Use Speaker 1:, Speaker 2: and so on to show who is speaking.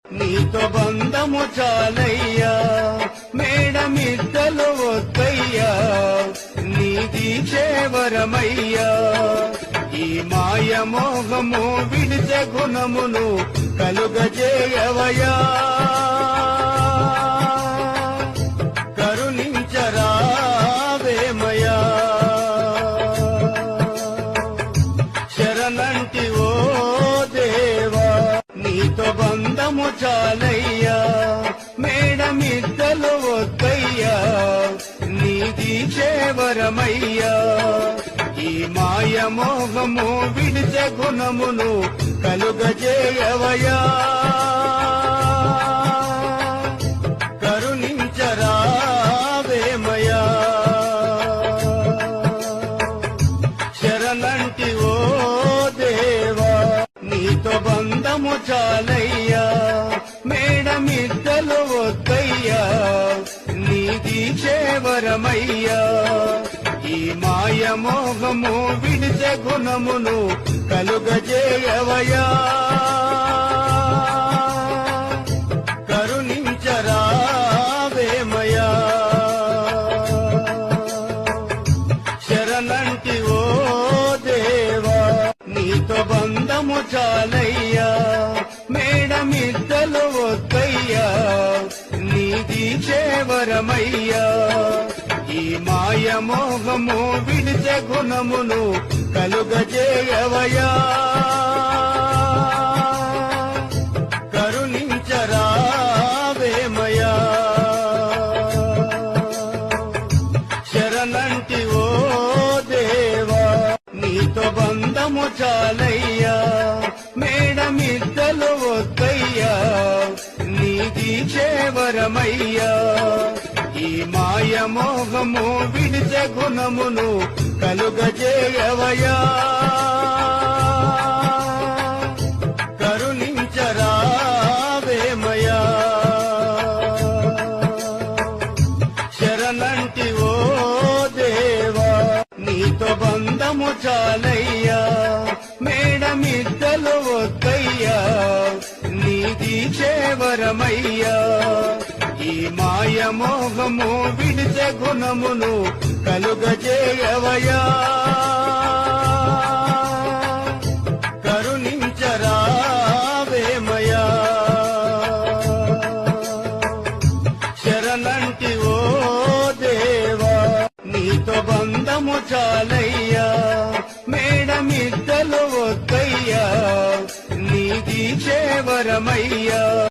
Speaker 1: నీతో బంధము చాలయ్యా, మేడమిద్దలు వద్దయ్యా, నీ దీక్షే వరమయ్యా. ఈ మాయమోహము విడిచే గుణమును కలుగజేయవయా, కరుణించరావేమయా. శరణంటి ఓ దేవా, నీతో బంధము చాలయ్యా, మేడమిద్దలు వద్దయ్యా, నీ దీక్షే వరమయ్యా. ఈ మాయమోహము విడిచే గుణమును కలుగజేయవయా, కరుణించరావేమయా. శరణంటి ఓ దేవా, నీతో బంధము చాలయ్యా, మేడమిద్దలు వద్దయ్యా, నీ దీక్షే వరమయ్యా. ఈ మాయమోహము విడిచే గుణమును కలుగజేయవయా, కరుణించరావేమయా. శరణంటి ఓ దేవా, నీతో బంధము చాలయ్యా, మేడమిద్దలు వద్దయ్యా, నీ దీక్షే వరమయ్యా. ఈ మాయమోహము విడిచే గుణమును కలుగజేయవయా, కరుణించరావేమయా. శరణంటి ఓ దేవా, నీతో బంధము చాలయ్యా, మేడమిద్దలు వద్దయ్యా, నీ దీక్షే వరమయ్యా. ఈ మాయమోహము విడిచే గుణమును కలుగజేయవయా, కరుణించరావేమయా. శరణంటి ఓ దేవా, నీతో బంధము చాలయ్యా, మేడమిద్దలు వద్దయ్యా, నీ దీక్షే వరమయ్యా. ఈ మాయమోహము విడిచే గుణమును కలుగజేయవయా, కరుణించరావేమయా. శరణంటి ఓ దేవా, నీతో బంధము చాలయ్యా, మేడమిద్దలు వద్దయ్యా, నీ దీక్షే వరమయ్యా.